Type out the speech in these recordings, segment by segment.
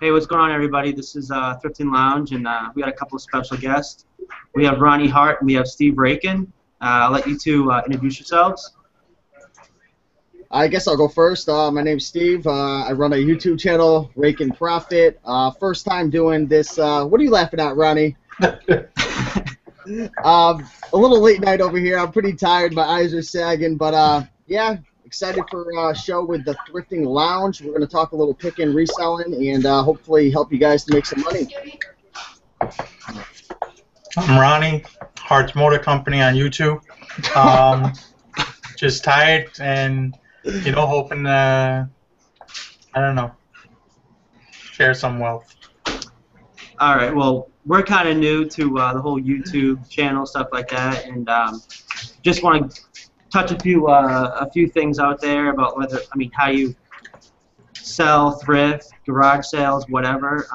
Hey, what's going on, everybody? This is Thrifting Lounge, and we got a couple of special guests. We have Ronnie Hart and we have Steve Raiken. I'll let you two introduce yourselves. I guess I'll go first. My name's Steve. I run a YouTube channel, Raiken Profit. First time doing this. What are you laughing at, Ronnie? A little late night over here. I'm pretty tired. My eyes are sagging. But, yeah, excited for a show with the Thrifting Lounge. We're going to talk a little picking, reselling, and hopefully help you guys to make some money. I'm Ronnie, Harts Motor Company on YouTube. Just tired and, hoping to, I don't know, share some wealth. All right. Well, we're kind of new to the whole YouTube channel, stuff like that, and just want to touch a few things out there about how you sell, thrift, garage sales, whatever.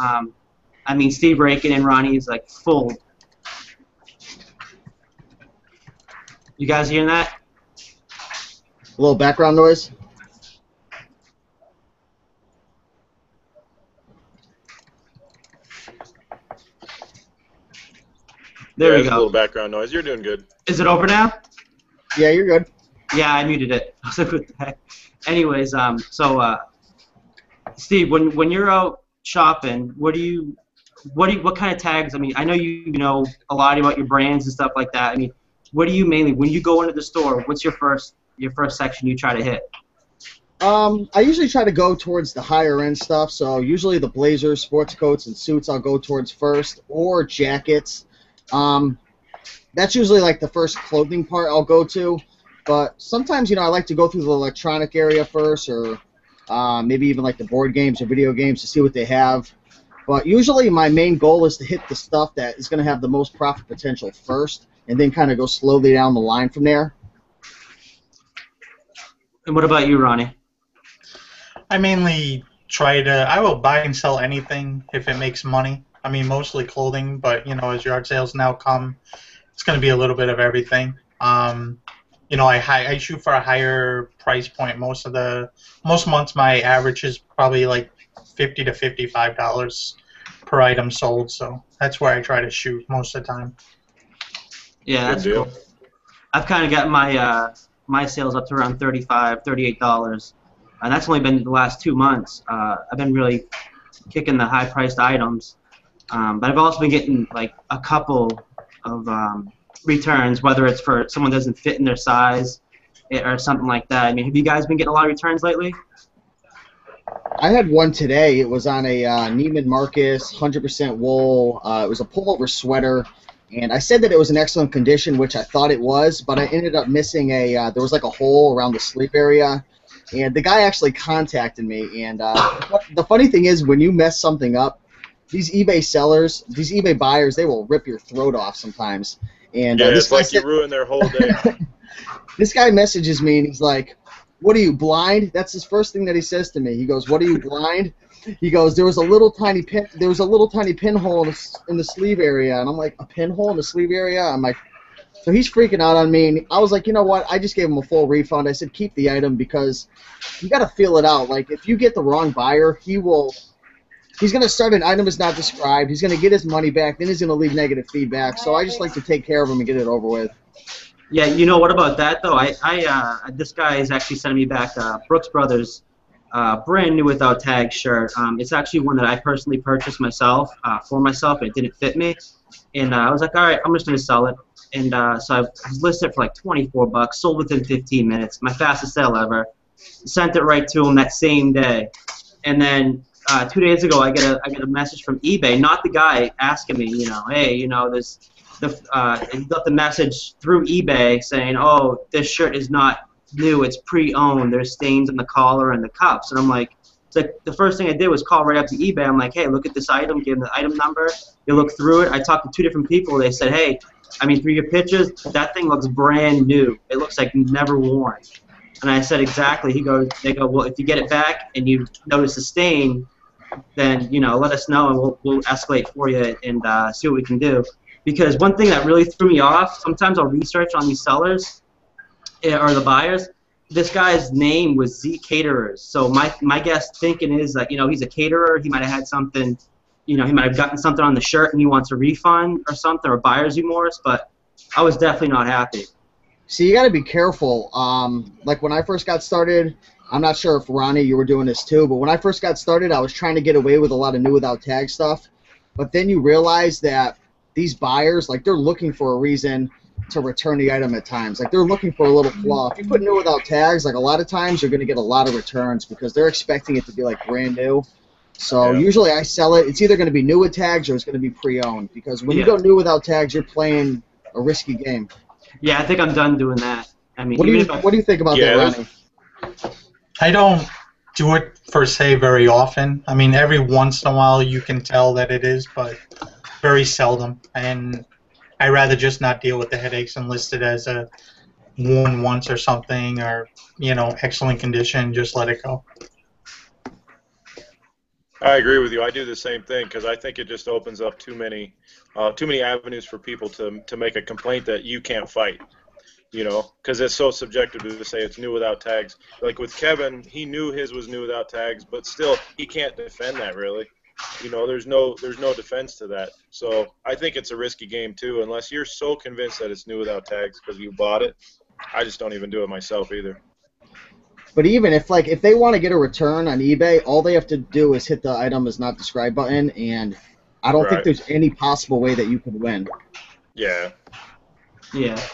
Steve Raiken and Ronnie is like full. You guys hearing that? A little background noise. There we go. A little background noise. You're doing good. Is it over now? Yeah, you're good. Yeah, I muted it. I was like, what the heck? Anyways, Steve, when you're out shopping, what kind of tags? I know you know a lot about your brands and stuff like that. What do you mainly, when you go into the store, what's your first section you try to hit? I usually try to go towards the higher end stuff. So usually the blazers, sports coats, and suits I'll go towards first, or jackets. That's usually like the first clothing part I'll go to. But sometimes, I like to go through the electronic area first, or maybe even like the board games or video games to see what they have. But usually my main goal is to hit the stuff that is going to have the most profit potential first, and then kind of go slowly down the line from there. And what about you, Ronnie? I mainly I will buy and sell anything if it makes money. Mostly clothing, but, as yard sales now come, it's going to be a little bit of everything. I shoot for a higher price point. Most months my average is probably like $50 to $55 per item sold, so that's where I try to shoot most of the time. Yeah, that's cool. I've kind of got my sales up to around $35, $38, and that's only been the last 2 months. I've been really kicking the high-priced items, but I've also been getting like a couple of returns, whether it's for someone that doesn't fit in their size or something like that. Have you guys been getting a lot of returns lately? I had one today. It was on a Neiman Marcus 100% wool. It was a pullover sweater, and I said that it was in excellent condition, which I thought it was, but I ended up missing there was like a hole around the sleeve area, and the guy actually contacted me. And the funny thing is, when you mess something up, these eBay sellers, these eBay buyers, they will rip your throat off sometimes. And it's like you ruin their whole day. This guy messages me, and he's like, "What are you, blind?" That's his first thing that he says to me. He goes, "What are you, blind?" He goes, "There was a little tiny pinhole in the sleeve area." And I'm like, "A pinhole in the sleeve area?" I'm like, so he's freaking out on me. And I was like, you know what? I just gave him a full refund. I said, keep the item, because you got to feel it out. Like, if you get the wrong buyer, he's going to start an item is not described. He's going to get his money back. Then he's going to leave negative feedback. So I just like to take care of him and get it over with. Yeah, what about that, though? This guy is actually sending me back Brooks Brothers brand new without tag shirt. It's actually one that I personally purchased myself, for myself, and it didn't fit me. And I was like, all right, I'm just going to sell it. And so I was listed for like 24 bucks, sold within 15 minutes, my fastest sale ever. Sent it right to him that same day. And then 2 days ago, I get a message from eBay, not the guy asking me, hey, he got the message through eBay saying, oh, this shirt is not new, it's pre-owned, there's stains on the collar and the cuffs. And I'm like, the first thing I did was call right up to eBay. I'm like, hey, look at this item, give them the item number. They look through it. I talked to 2 different people. They said, hey, through your pictures, that thing looks brand new. It looks like never worn. And I said, exactly. They go, well, if you get it back and you notice a stain, then, let us know, and we'll escalate for you and see what we can do. Because one thing that really threw me off, sometimes I'll research on these sellers or the buyers, this guy's name was Z Caterers. So my guess thinking is that, you know, he's a caterer. He might have had something, you know, he might have gotten something on the shirt and he wants a refund or something, or buyer's remorse. But I was definitely not happy. See, you got to be careful. Like when I first got started, I'm not sure if Ronnie, you were doing this too, but when I first got started, I was trying to get away with a lot of new without tag stuff. But then you realize that these buyers, like, they're looking for a reason to return the item at times. Like, they're looking for a little flaw. If you put new without tags, like, a lot of times you're going to get a lot of returns because they're expecting it to be, like, brand new. So usually I sell it. It's either going to be new with tags or it's going to be pre-owned, because when you go new without tags, you're playing a risky game. Yeah, I think I'm done doing that. I mean, what do you think about that, Ronnie? I don't do it per se very often. I mean, every once in a while you can tell that it is, but very seldom. And I rather just not deal with the headaches and list it as a worn once or something, or, you know, excellent condition. Just let it go. I agree with you. I do the same thing because I think it just opens up too many avenues for people to make a complaint that you can't fight. You know, because it's so subjective to say it's new without tags. Like with Kevin, he knew his was new without tags, but still he can't defend that really. You know, there's no defense to that. So I think it's a risky game too, unless you're so convinced that it's new without tags because you bought it. I just don't even do it myself either. But even if they want to get a return on eBay, all they have to do is hit the item is not described button, and I don't think there's any possible way that you could win. Yeah. Yeah.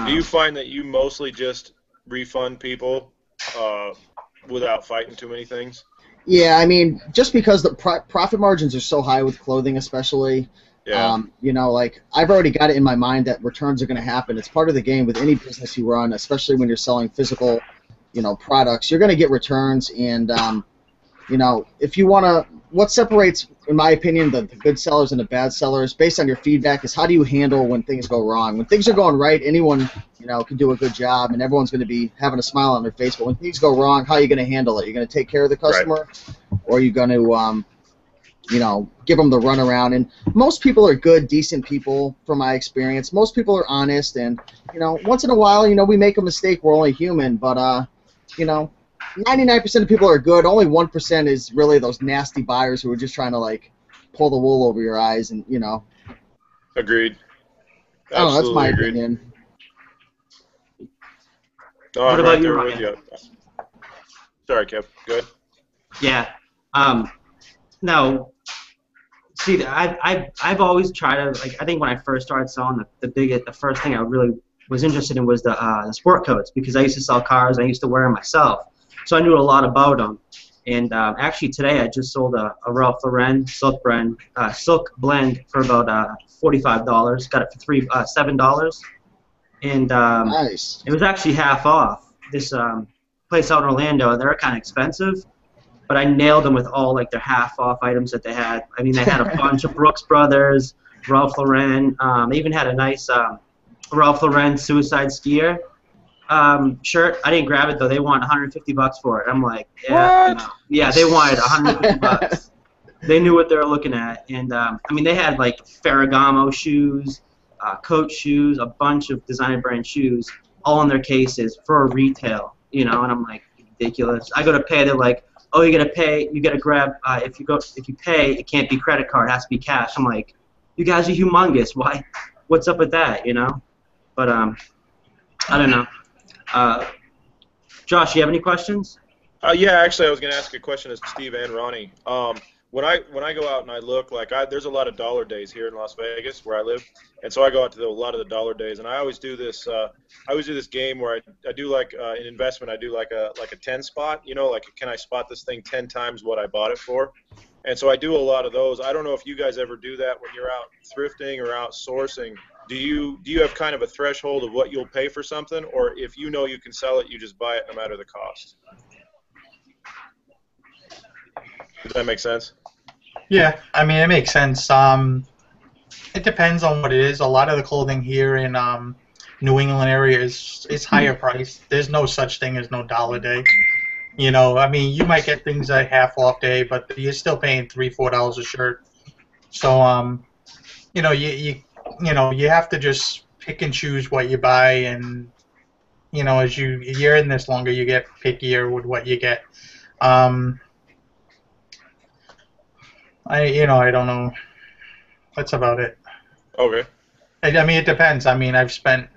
Do you find that you mostly just refund people without fighting too many things? Yeah, I mean, just because the profit margins are so high with clothing especially, you know, like, I've already got it in my mind that returns are going to happen. It's part of the game with any business you run, especially when you're selling physical, you know, products. You're going to get returns, and, you know, if you want to, what separates, in my opinion, the good sellers and the bad sellers, based on your feedback, is how do you handle when things go wrong. When things are going right, anyone, you know, can do a good job, and everyone's going to be having a smile on their face. But when things go wrong, how are you going to handle it? You're going to take care of the customer, or are you going to, you know, give them the runaround? And most people are good, decent people, from my experience. Most people are honest, and, you know, once in a while, you know, we make a mistake. We're only human, but, you know, 99% of people are good. Only 1% is really those nasty buyers who are just trying to, like, pull the wool over your eyes, and, you know. Agreed. I don't know, that's my opinion. No, I'm right there with you. Sorry, Kev. Good. Yeah. Now, see, I've always tried to, like, I think when I first started selling, the first thing I really was interested in was the sport coats, because I used to sell cars. I used to wear them myself, so I knew a lot about them. And actually today I just sold a Ralph Lauren silk blend for about $45. Got it for $7. And Nice. it was actually half off. This place out in Orlando, they're kind of expensive, but I nailed them with all, like, their half off items that they had. I mean, they had a bunch of Brooks Brothers, Ralph Lauren. They even had a nice Ralph Lauren Suicide Skier shirt. I didn't grab it though. They want $150 for it. I'm like, yeah, you know, yeah. They wanted $150. They knew what they were looking at, and I mean, they had, like, Ferragamo shoes, Coach shoes, a bunch of designer brand shoes, all in their cases for retail. You know, and I'm like, ridiculous. I go to pay. They're like, oh, you gotta pay. You gotta grab. If you pay, it can't be credit card. It has to be cash. I'm like, you guys are humongous. Why? What's up with that? You know? But I don't know. Josh, you have any questions? Yeah, actually, I was going to ask a question to Steve and Ronnie. When I go out and I look, like, there's a lot of dollar days here in Las Vegas where I live, and so I go out to a lot of the dollar days, and I always do this. Game where I do, like, an investment. I do like a 10 spot. You know, like, can I spot this thing 10 times what I bought it for? And so I do a lot of those. I don't know if you guys ever do that when you're out thrifting or out sourcing. Do you have kind of a threshold of what you'll pay for something, or if you know you can sell it, you just buy it no matter the cost? Does that make sense? Yeah, I mean, it makes sense. It depends on what it is. A lot of the clothing here in New England area is higher priced. There's no such thing as no dollar day. You know, I mean, you might get things at half off day, but you're still paying $3-4 a shirt. So, you know, you have to just pick and choose what you buy, and, you know, as you're in this longer, you get pickier with what you get. Um, I don't know. That's about it. Okay. I mean, it depends. I mean, I think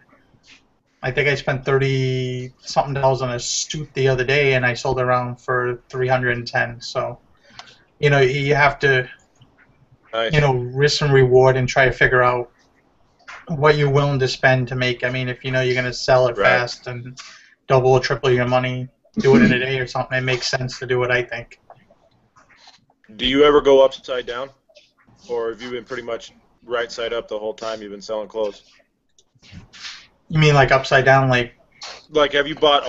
I spent $30-something on a suit the other day, and I sold it around for 310. So, you have to, Nice. risk and reward and try to figure out what you're willing to spend to make. I mean, if you know you're going to sell it Right. fast and double or triple your money, do it in a day or something. It makes sense to do it, I think. Do you ever go upside down, or have you been pretty much right side up the whole time you've been selling clothes? You mean like upside down, like? Like, have you bought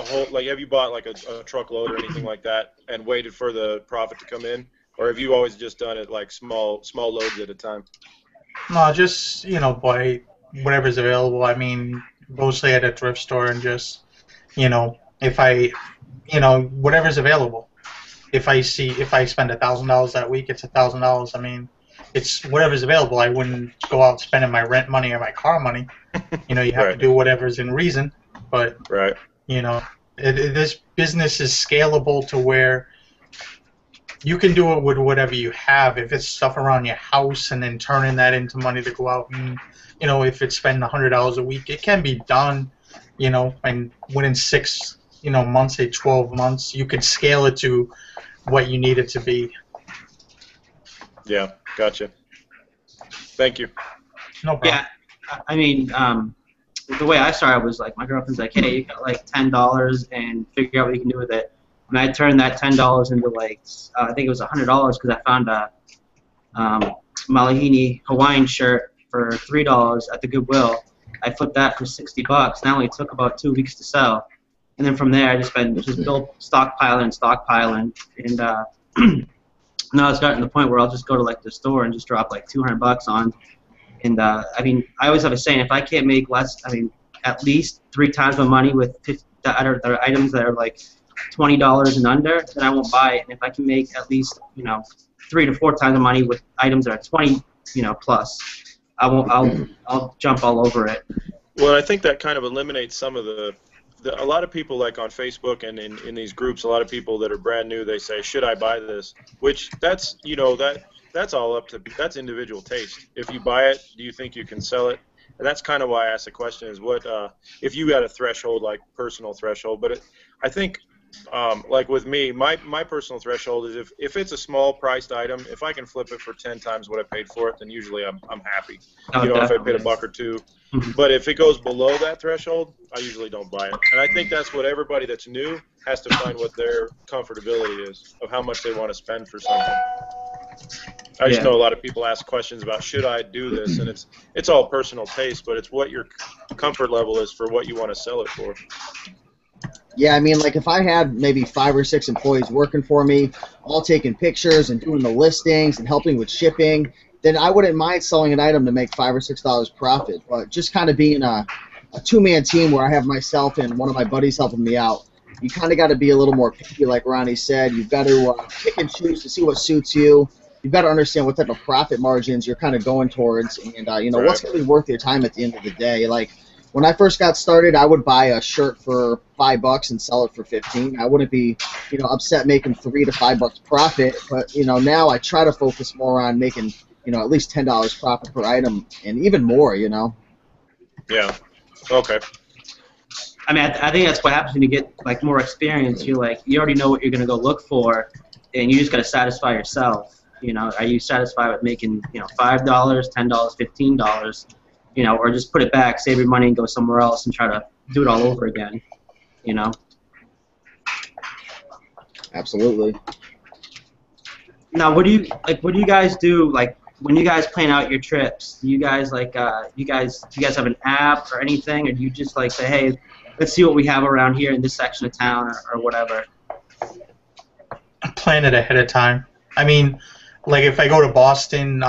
like a truckload or anything like that and waited for the profit to come in, or have you always just done it like small loads at a time? No, just buy whatever's available. I mean, mostly at a thrift store and just if I whatever's available. If I spend $1,000 that week, it's $1,000. I mean, it's whatever's available. I wouldn't go out spending my rent money or my car money. You have Right. to do whatever's in reason. But Right. this business is scalable to where you can do it with whatever you have. If it's stuff around your house and then turning that into money to go out and if it's spending $100 a week, it can be done. And within 6 months, say 12 months, you could scale it to what you need it to be. Yeah. Gotcha. Thank you. No problem. Yeah, I mean, the way I started was like my girlfriend's like, hey, you got like $10 and figure out what you can do with it. And I turned that $10 into like I think it was $100 because I found a Malihini Hawaiian shirt for $3 at the Goodwill. I flipped that for $60. That only took about 2 weeks to sell. And then from there, I just built stockpiling, and now it's gotten to the point where I'll just go to like the store and just drop like $200 on. And I mean, I always have a saying: if I can't make less, I mean, at least 3 times my money with other items that are like $20 and under, then I won't buy it. And if I can make at least 3 to 4 times the money with items that are 20 plus, I won't. I'll jump all over it. Well, I think that kind of eliminates some of a lot of people, like on Facebook and in these groups, a lot of people that are brand new, they say, should I buy this? Which that's all up to, that's individual taste. If you buy it, do you think you can sell it? And that's kind of why I asked the question, is what if you got a threshold, like personal threshold. But I think like with me, my personal threshold is if it's a small priced item, if I can flip it for 10 times what I paid for it, then usually I'm happy. Oh, if I definitely. paid $1 or $2. But if it goes below that threshold, I usually don't buy it. And I think that's what everybody that's new has to find, what their comfortability is of how much they want to spend for something. I just know a lot of people ask questions about, should I do this? And it's all personal taste, but it's what your comfort level is for what you want to sell it for. Yeah, I mean, like if I had maybe 5 or 6 employees working for me, all taking pictures and doing the listings and helping with shipping, then I wouldn't mind selling an item to make $5 or $6 profit. But just kind of being a 2-man team where I have myself and one of my buddies helping me out, you kind of got to be a little more picky, like Ronnie said. You've got to pick and choose to see what suits you. You've got to understand what type of profit margins you're kind of going towards, and what's going to be worth your time at the end of the day. Like when I first got started, I would buy a shirt for $5 and sell it for $15. I wouldn't be upset making $3 to $5 profit, but now I try to focus more on making at least $10 profit per item, and even more. Yeah. Okay. I mean, I think that's what happens when you get like more experience. You already know what you're gonna go look for, and you just gotta satisfy yourself. Are you satisfied with making $5, $10, $15? Or just put it back, save your money, and go somewhere else and try to do it all over again. Absolutely. Now, what do you guys do? Like when you guys plan out your trips, do you guys do you guys have an app or anything, or do you just like say, hey, let's see what we have around here in this section of town or whatever? Plan it ahead of time. I mean, like if I go to Boston,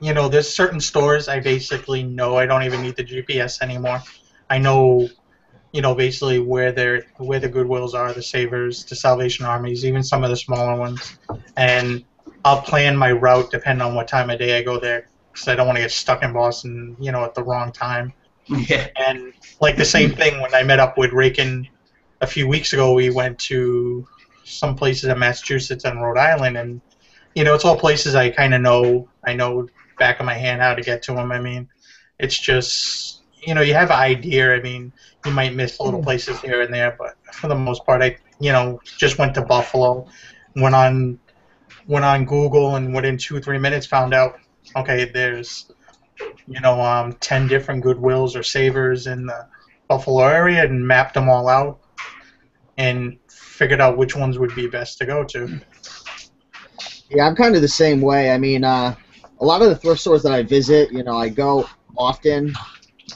there's certain stores I basically know. I don't even need the GPS anymore. I know, basically where the Goodwills are, the Savers, the Salvation Armies, even some of the smaller ones. And I'll plan my route depending on what time of day I go there, because I don't want to get stuck in Boston, at the wrong time. Yeah. And like the same thing when I met up with Raiken a few weeks ago. We went to some places in Massachusetts and Rhode Island, and it's all places I kind of know. I know back of my hand how to get to them. I mean, it's just you have an idea. I mean, you might miss little places here and there, but for the most part, I just went to Buffalo, went on Google, and within 2-3 minutes found out, okay, there's 10 different Goodwills or Savers in the Buffalo area, and mapped them all out and figured out which ones would be best to go to. Yeah, I'm kind of the same way. I mean, a lot of the thrift stores that I visit, I go often,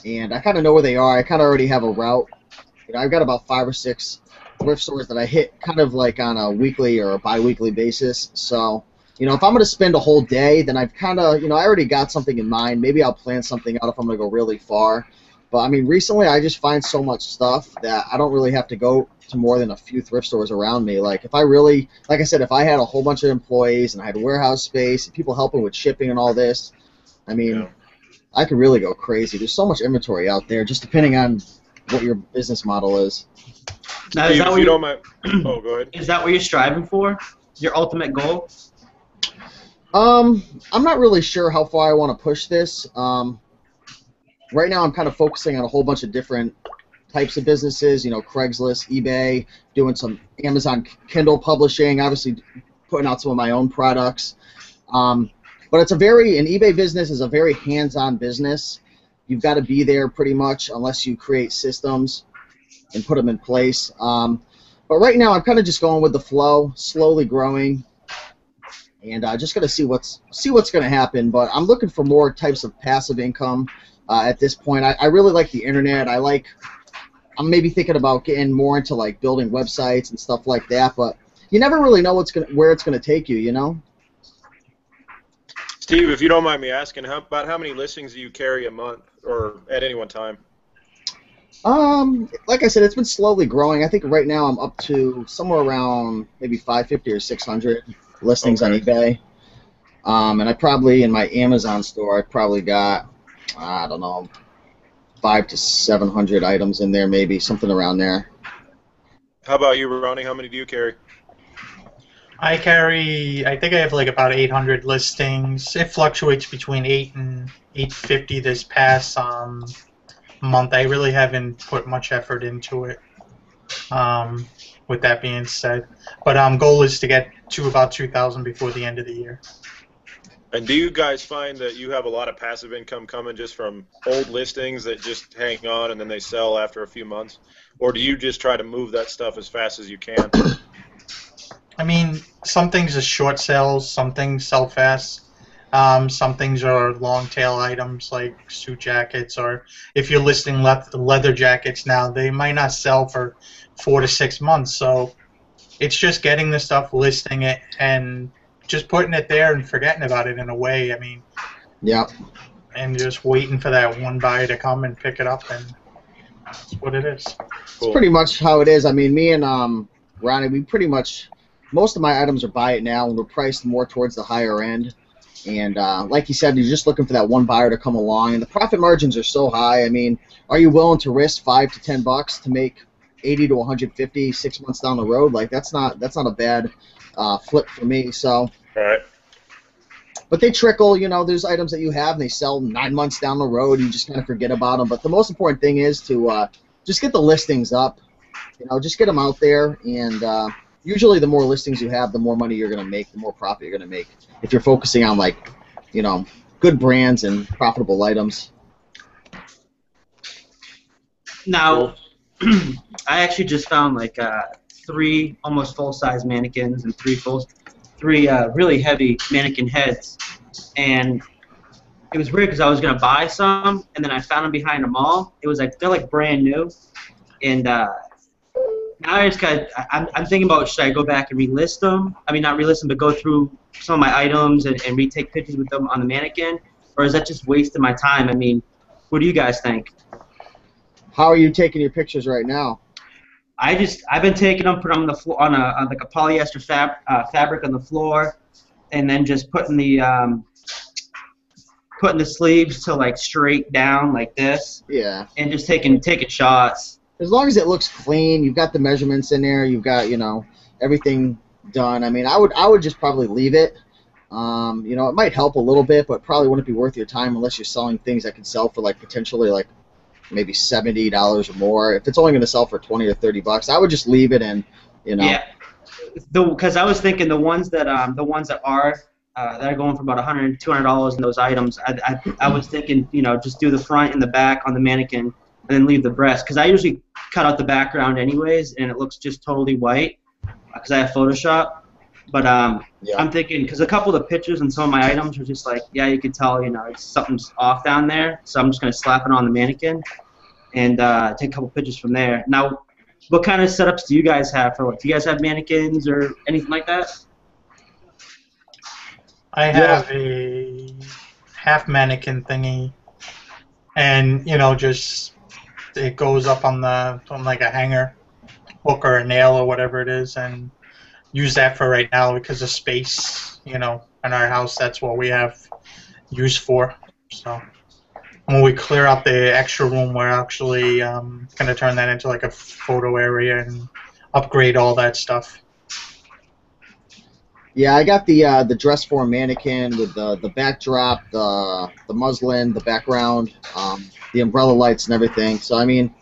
and I kind of know where they are. I kind of already have a route. I've got about 5 or 6 thrift stores that I hit kind of like on a weekly or a bi-weekly basis. So, if I'm going to spend a whole day, then I've kind of, I already got something in mind. Maybe I'll plan something out if I'm going to go really far. But, I mean, recently I just find so much stuff that I don't really have to go to more than a few thrift stores around me. Like, if I really, like I said, if I had a whole bunch of employees and I had warehouse space and people helping with shipping and all this, I mean, I could really go crazy. There's so much inventory out there, just depending on what your business model is. Now, Steve, if you don't mind, go ahead. Is that what you're striving for? Your ultimate goal? I'm not really sure how far I want to push this. Right now I'm kind of focusing on a whole bunch of different types of businesses, Craigslist, eBay, doing some Amazon Kindle publishing, obviously putting out some of my own products. But an eBay business is a very hands-on business. You've got to be there pretty much unless you create systems and put them in place. But right now I'm kind of just going with the flow, slowly growing, and just going to see what's going to happen. But I'm looking for more types of passive income at this point. I really like the internet. I'm maybe thinking about getting more into like building websites and stuff like that. But you never really know where it's going to take you. Steve, if you don't mind me asking, about how many listings do you carry a month or at any one time? Like I said, it's been slowly growing. I think right now I'm up to somewhere around maybe 550 or 600 listings on eBay. And I probably, in my Amazon store, I probably got, I don't know, 500 to 700 items in there, maybe something around there. How about you, Ronnie? How many do you carry? I think I have like about 800 listings. It fluctuates between 8 and 850 this past month. I really haven't put much effort into it, with that being said. But goal is to get to about 2,000 before the end of the year. And do you guys find that you have a lot of passive income coming just from old listings that just hang on and then they sell after a few months? Or do you just try to move that stuff as fast as you can? I mean, some things are short sales, some things sell fast. Some things are long tail items like suit jackets, or if you're listing leather jackets now, they might not sell for 4 to 6 months. So it's just getting the stuff, listing it, and just putting it there and forgetting about it in a way. I mean, yeah, and just waiting for that one buyer to come and pick it up, and that's what it is. Cool. It's pretty much how it is. I mean, me and Ronnie, we pretty much, most of my items are buy it now, and we're priced more towards the higher end. And like you said, you're just looking for that one buyer to come along, and the profit margins are so high. I mean, are you willing to risk $5 to $10 to make 80 to 150 6 months down the road? Like that's not a bad flip for me. So, right. But they trickle. There's items that you have and they sell 9 months down the road. You just kind of forget about them. But the most important thing is to just get the listings up. Just get them out there, and usually the more listings you have, the more money you're going to make, the more profit you're going to make. If you're focusing on good brands and profitable items. Now, I actually just found like 3 almost full-size mannequins and 3 really heavy mannequin heads, and it was weird because I was gonna buy some, and then I found them behind a mall. It was like they're like brand new, and now I'm thinking about, should I go back and relist them? I mean, not relist them, but go through some of my items and retake pictures with them on the mannequin, or is that just wasting my time? I mean, what do you guys think? How are you taking your pictures right now? I've been taking them, put them on the floor on like a polyester fabric on the floor, and then just putting the putting the sleeves to like straight down like this, Yeah. and just taking shots. As long as it looks clean, you've got the measurements in there, you've got, everything done. I mean, I would just probably leave it. It might help a little bit, but probably wouldn't be worth your time unless you're selling things that could sell for like potentially like maybe $70 or more. If it's only going to sell for 20 or 30 bucks, I would just leave it and, Yeah, because I was thinking the ones that are going for about $100, $200 in those items. I was thinking, just do the front and the back on the mannequin, and then leave the breast. Because I usually cut out the background anyways, and it looks just totally white because I have Photoshop. But Yeah. I'm thinking, because a couple of the pictures and some of my items are just like, yeah, you can tell, it's something's off down there. So I'm just gonna slap it on the mannequin and take a couple pictures from there. Now, what kind of setups do you guys have for do you guys have mannequins or anything like that? I have a half mannequin thingy, and just it goes up on like a hanger, hook or a nail or whatever it is, and use that for right now because of space. In our house, that's what we have use for. So when we clear out the extra room, we're actually going to turn that into like a photo area and upgrade all that stuff. Yeah, I got the dress form mannequin with the backdrop, the muslin, the background, the umbrella lights and everything. So I mean,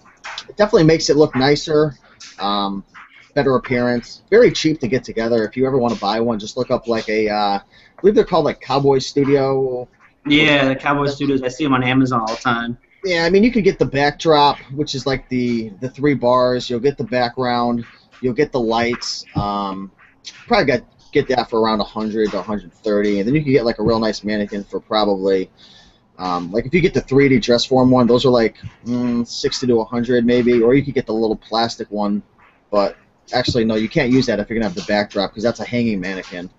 it definitely makes it look nicer, better appearance. Very cheap to get together. If you ever want to buy one, just look up like I believe they're called like Cowboy Studio. Yeah, the Cowboy Studios. I see them on Amazon all the time. Yeah, I mean, you could get the backdrop, which is like the 3 bars. You'll get the background. You'll get the lights. Probably get that for around 100 to 130, and then you can get like a real nice mannequin for probably like if you get the 3D dress form one, those are like 60 to 100 maybe, or you could get the little plastic one. But actually, no, you can't use that if you're gonna have the backdrop because that's a hanging mannequin.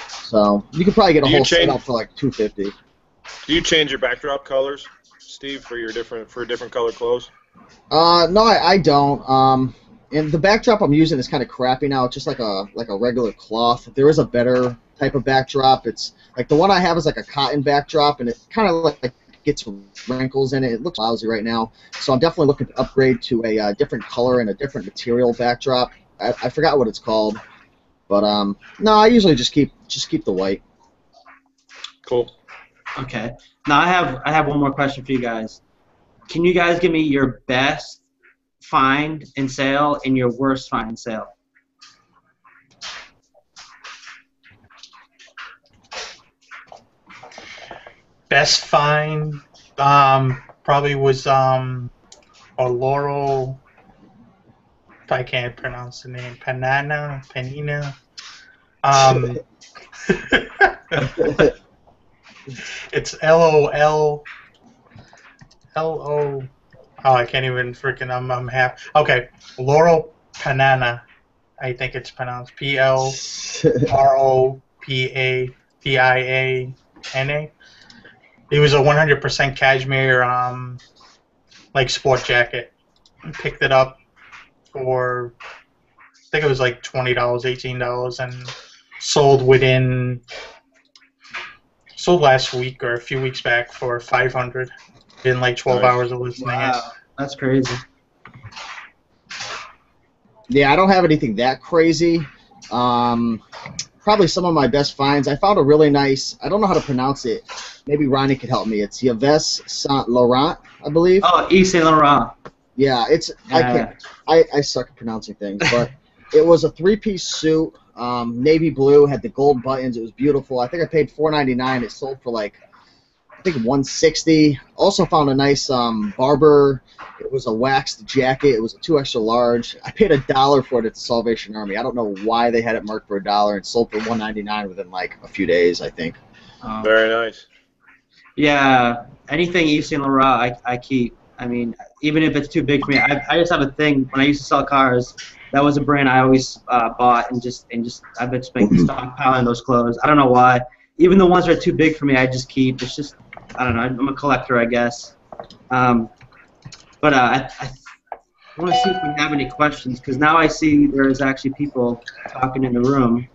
So you could probably get a whole setup for like $250. Do you change your backdrop colors, Steve, for different color clothes? No, I don't. And the backdrop I'm using is kind of crappy now. It's just like a regular cloth. There is a better type of backdrop. It's like the one I have is like a cotton backdrop, and it kind of like gets wrinkles in it. It looks lousy right now. So I'm definitely looking to upgrade to a different color and a different material backdrop. I forgot what it's called, but no, I usually just keep the white. Cool. Okay. Now I have one more question for you guys. Can you guys give me your best find and sale and your worst find and sale? Best find probably was a Laurel. If I can't pronounce the name, Penina. It's LOL. Oh, I can't even freaking. I'm half. Okay, Laurel Panana. I think it's pronounced PLROPAPIANA. It was a 100% cashmere, like sport jacket. I picked it up for, I think it was like $20, $18, and sold last week or a few weeks back for $500 in like 12 hours of listing it. Wow, that's crazy. Yeah, I don't have anything that crazy. Probably some of my best finds. I found a really nice, I don't know how to pronounce it. Maybe Ronnie could help me. It's Yves Saint Laurent, I believe. Oh, Yves Saint Laurent. Yeah, it's I suck at pronouncing things, but it was a 3-piece suit, navy blue, had the gold buttons. It was beautiful. I think I paid $4.99. It sold for like I think $160. Also found a nice Barber. It was a waxed jacket. It was a 2 extra large. I paid $1 for it at the Salvation Army. I don't know why they had it marked for $1 and sold for $1.99 within like a few days, I think. Very nice. Yeah, anything Yves Saint Laurent, I keep. I mean, even if it's too big for me, I just have a thing. When I used to sell cars, that was a brand I always bought, and I've been stockpiling those clothes. I don't know why. Even the ones that are too big for me, I just keep. It's just, I don't know. I'm a collector, I guess. But I want to see if we have any questions, because now I see there's actually people talking in the room.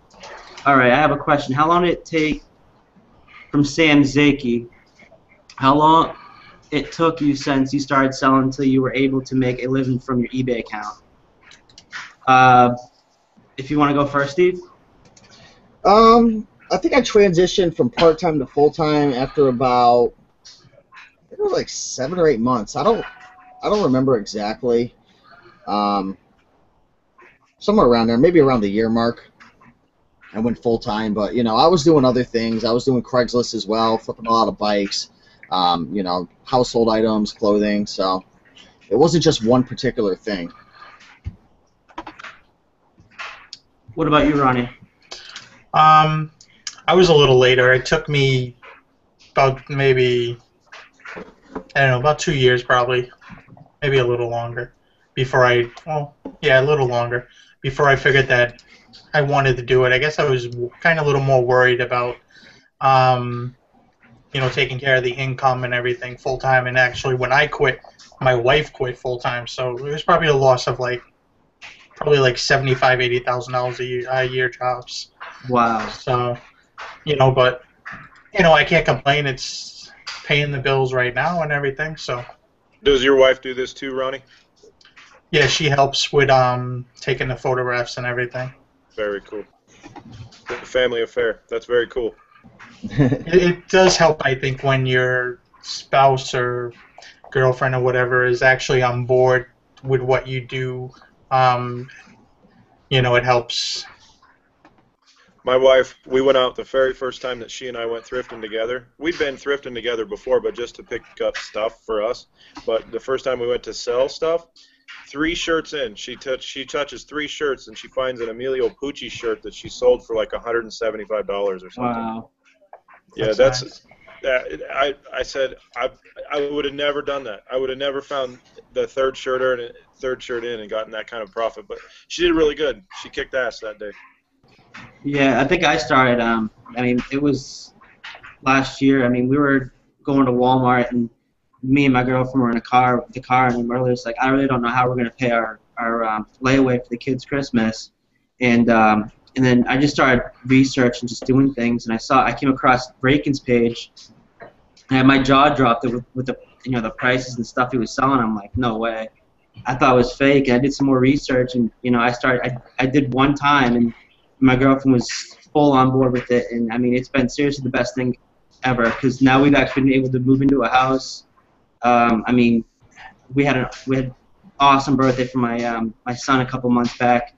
All right, I have a question. How long did it take from Sam Zaki how long it took you since you started selling until you were able to make a living from your eBay account. If you want to go first, Steve. I think I transitioned from part-time to full-time after about, I think it was like 7 or 8 months. I don't remember exactly. Somewhere around there, maybe around the year mark. I went full-time, but I was doing other things. I was doing Craigslist as well, flipping a lot of bikes, household items, clothing. So it wasn't just one particular thing. What about you, Ronnie? I was a little later. It took me about maybe, I don't know, about 2 years probably, maybe a little longer, before a little longer, before I figured that I wanted to do it. I guess I was kind of a little more worried about, taking care of the income and everything full time. And actually, when I quit, my wife quit full time, so it was probably a loss of probably like $75,000, $80,000 a year jobs. Wow. So, but I can't complain. It's paying the bills right now and everything. So. Does your wife do this too, Ronnie? Yeah, she helps with taking the photographs and everything. Very cool. The family affair. That's very cool. It does help, I think, when your spouse or girlfriend or whatever is actually on board with what you do. It helps. My wife, we went out the very first time that she and I went thrifting together. We'd been thrifting together before, but just to pick up stuff for us. But the first time we went to sell stuff, 3 shirts in, she touches 3 shirts, and she finds an Emilio Pucci shirt that she sold for like $175 or something. Wow. Yeah, Nice. I said I would have never done that. I would have never found the third shirt in and gotten that kind of profit. But she did really good. She kicked ass that day. Yeah, I think I started. It was last year. We were going to Walmart, and me and my girlfriend were in the car, and we were just like, I really don't know how we're gonna pay our layaway for the kids' Christmas, and then I just started researching, just doing things, and I came across Raiken's page, and my jaw dropped with the prices and stuff he was selling. I'm like, no way. I thought it was fake, and I did some more research, and I did one time, and my girlfriend was full on board with it, and it's been seriously the best thing ever, because now we've actually been able to move into a house. We had an awesome birthday for my son a couple months back,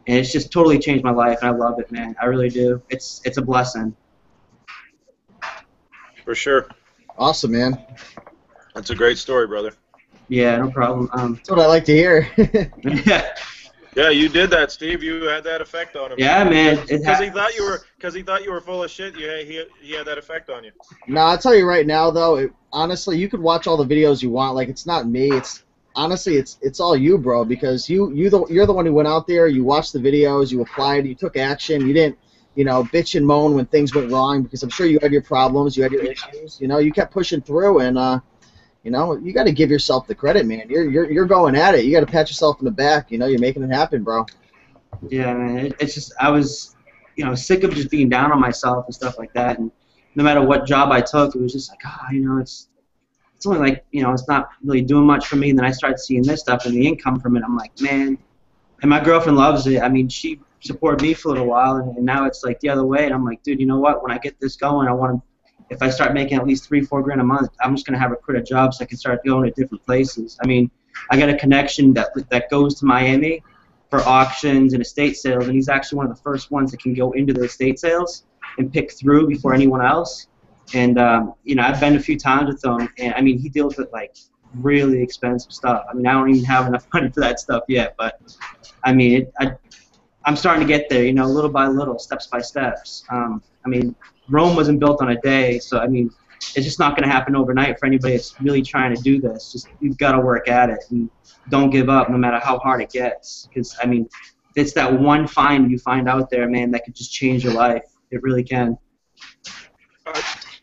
and it's just totally changed my life, and I love it, man. I really do. It's a blessing. For sure. Awesome, man. That's a great story, brother. Yeah, no problem. That's what I like to hear. Yeah. Yeah, you did that, Steve. You had that effect on him. Yeah, man. Because he thought you were full of shit. He had that effect on you. No, I'll tell you right now, though. Honestly, you could watch all the videos you want. Like, it's not me. It's all you, bro. Because you're the one who went out there. You watched the videos. You applied. You took action. You didn't, bitch and moan when things went wrong. Because I'm sure you had your problems. You had your issues. You kept pushing through, and you got to give yourself the credit, man. You're going at it. You got to pat yourself in the back. You're making it happen, bro. Yeah, man. It's just I was, sick of just being down on myself and stuff like that. And no matter what job I took, it was just like, it's only like, it's not really doing much for me. And then I started seeing this stuff and the income from it. I'm like, man. And my girlfriend loves it. She supported me for a little while, and now it's like the other way. And I'm like, dude, you know what? When I get this going, if I start making at least $3-4 grand a month, I'm just gonna have her quit a job so I can start going to different places. I got a connection that goes to Miami for auctions and estate sales, and he's actually one of the first ones that can go into the estate sales and pick through before anyone else. And I've been a few times with him, and he deals with like really expensive stuff. I don't even have enough money for that stuff yet, but I'm starting to get there, little by little, steps by steps. Rome wasn't built on a day, so it's just not going to happen overnight for anybody that's really trying to do this. Just you've got to work at it and don't give up, no matter how hard it gets. Because it's that one find you find out there, man, that could just change your life. It really can.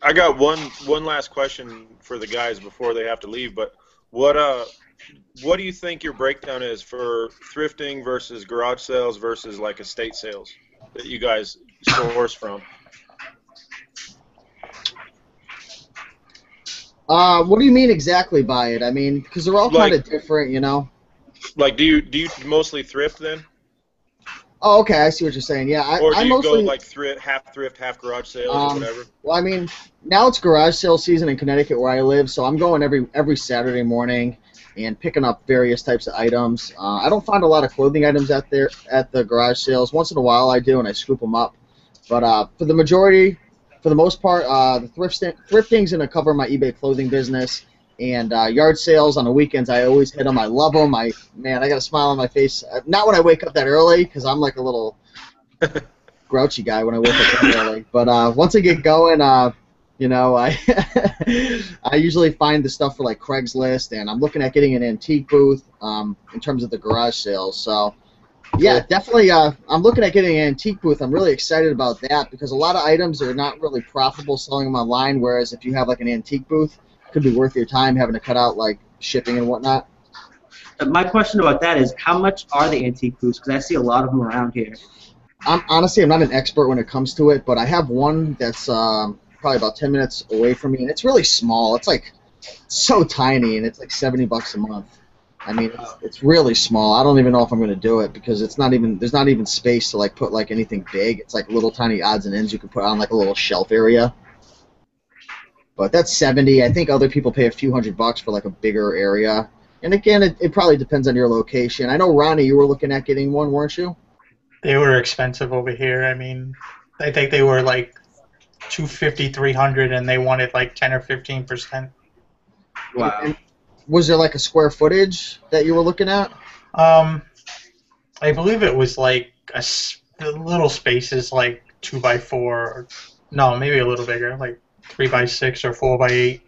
I got one last question for the guys before they have to leave. But what do you think your breakdown is for thrifting versus garage sales versus like estate sales that you guys source from? What do you mean exactly by it? I mean, because they're all kind of different, you know. Like, do you mostly thrift then? Oh, okay, I see what you're saying. Yeah, Or do I you go mostly like thrift, half garage sales or whatever? well, I mean, now it's garage sale season in Connecticut where I live, so I'm going every Saturday morning and picking up various types of items. I don't find a lot of clothing items out there at the garage sales. Once in a while I do, and I scoop them up. But for the most part, the thrifting's going to cover my eBay clothing business. And yard sales on the weekends, I always hit them. I love them. I got a smile on my face. Not when I wake up that early, because I'm like a little grouchy guy when I wake up that early. But once I get going, you know, I I usually find the stuff for like Craigslist, and I'm looking at getting an antique booth in terms of the garage sales. So yeah, definitely. I'm looking at getting an antique booth. I'm really excited about that because a lot of items are not really profitable selling them online. Whereas if you have like an antique booth, it could be worth your time having to cut out like shipping and whatnot. My question about that is, how much are the antique booths? Because I see a lot of them around here. Honestly, I'm not an expert when it comes to it, but I have one that's probably about 10 minutes away from me, and it's really small. It's like so tiny, and it's like $70 a month. I mean, it's really small. I don't even know if I'm going to do it because there's not even space to like put like anything big. It's like little tiny odds and ends you can put on like a little shelf area. But that's 70. I think other people pay a few $100 for like a bigger area. And again, it probably depends on your location. I know, Ronnie, you were looking at getting one, weren't you? They were expensive over here. I mean, I think they were like $250, $300, and they wanted like 10 or 15%. Wow. And was there like a square footage that you were looking at? I believe it was like the little spaces, like 2x4, or no, maybe a little bigger, like 3x6 or 4x8.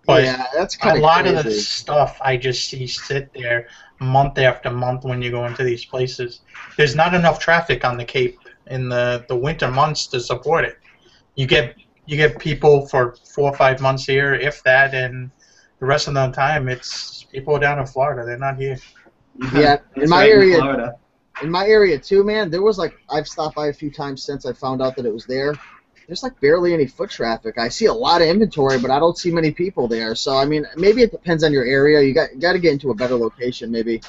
But yeah, that's kind of a lot crazy. of the stuff I just see sit there month after month when you go into these places. There's not enough traffic on the Cape in the winter months to support it. You get people for 4 or 5 months here, if that, and the rest of the time it's people down in Florida. They're not here. Yeah, in my right, area, in my area too, man. There was like I've stopped by a few times since I found out that it was there. There's like barely any foot traffic. I see a lot of inventory, but I don't see many people there. So I mean, maybe it depends on your area. You got to get into a better location, maybe.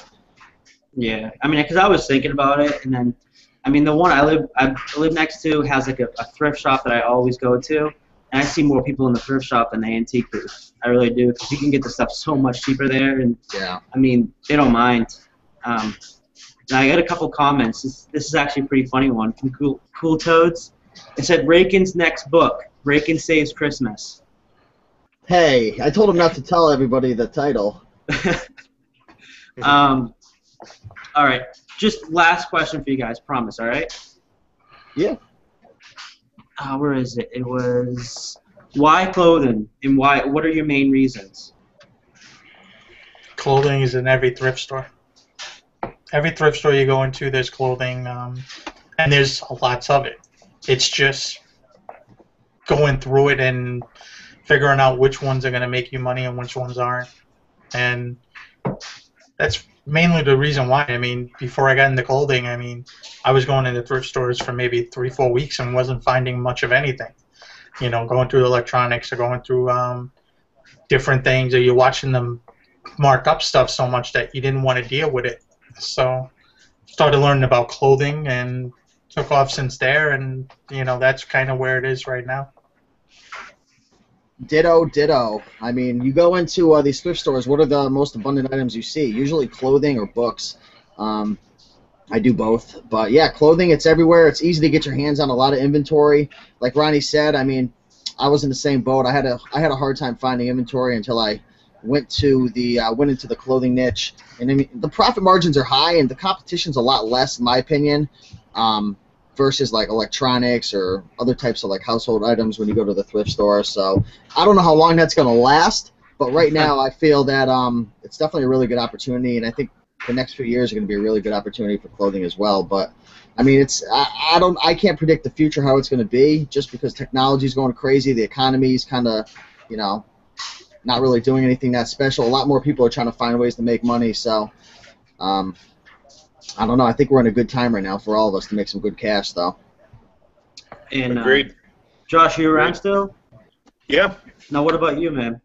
Yeah, I mean, because I was thinking about it, and then, I mean, the one I live next to has like a thrift shop that I always go to, and I see more people in the thrift shop than the antique booth. I really do, because you can get the stuff so much cheaper there, and Yeah. I mean, they don't mind. Now I got a couple comments. This is actually a pretty funny one from Cool Toads. It said Raiken's next book, Raiken Saves Christmas. Hey, I told him not to tell everybody the title. All right, just last question for you guys, promise, all right? Yeah. Where is it? It was, why clothing, and why? What are your main reasons? Clothing is in every thrift store. Every thrift store you go into, there's clothing, and there's lots of it. It's just going through it and figuring out which ones are going to make you money and which ones aren't. And that's mainly the reason why. I mean, before I got into clothing, I mean, I was going into thrift stores for maybe 3-4 weeks and wasn't finding much of anything. You know, going through electronics or going through different things, or you're watching them mark up stuff so much that you didn't want to deal with it. So started learning about clothing and took off since there, and you know, that's kind of where it is right now. Ditto, ditto. I mean, you go into these thrift stores, what are the most abundant items you see? Usually clothing or books. I do both. But yeah, clothing, it's everywhere. It's easy to get your hands on a lot of inventory. Like Ronnie said, I mean, I was in the same boat. I had a hard time finding inventory until I went into the clothing niche. And I mean, the profit margins are high and the competition's a lot less, in my opinion. Versus like electronics or other types of like household items when you go to the thrift store. So I don't know how long that's going to last, but right now I feel that it's definitely a really good opportunity, and I think the next few years are going to be a really good opportunity for clothing as well. But I mean, I can't predict the future how it's going to be, just because technology is going crazy, the economy's kind of, you know, not really doing anything that special. A lot more people are trying to find ways to make money. So I don't know. I think we're in a good time right now for all of us to make some good cash, though. And Agreed. Josh, you around still? Yeah. Now, what about you, man?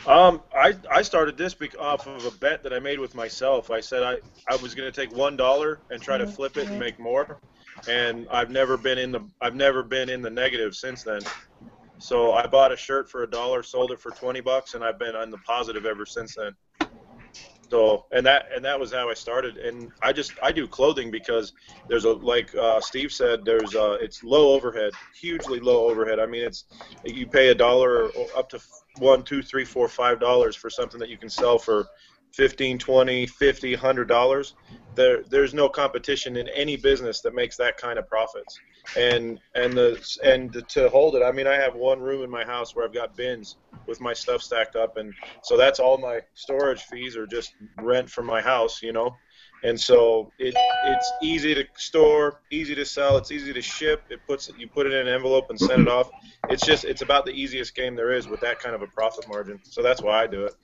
I started this off of a bet that I made with myself. I said I was going to take $1 and try to flip it and make more, and I've never been in the negative since then. So I bought a shirt for $1, sold it for $20, and I've been on the positive ever since then. So and that was how I started. And I do clothing because there's like Steve said, it's low overhead, hugely low overhead. I mean, you pay $1 or up to $1, $2, $3, $4, $5 for something that you can sell for 15, 20, 50, $100. There's no competition in any business that makes that kind of profits. And to hold it, I mean, I have one room in my house where I've got bins with my stuff stacked up, and so that's all my storage fees are just rent from my house, you know. And so it's easy to store, easy to sell, it's easy to ship. You put it in an envelope and send it off. It's about the easiest game there is with that kind of a profit margin. So that's why I do it.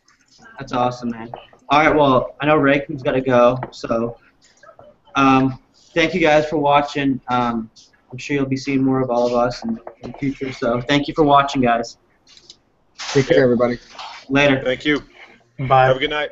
That's awesome, man. All right, well, I know Raiken's got to go, so thank you guys for watching. I'm sure you'll be seeing more of all of us in the future, so thank you for watching, guys. Take care, everybody. Later. Thank you. Bye. Have a good night.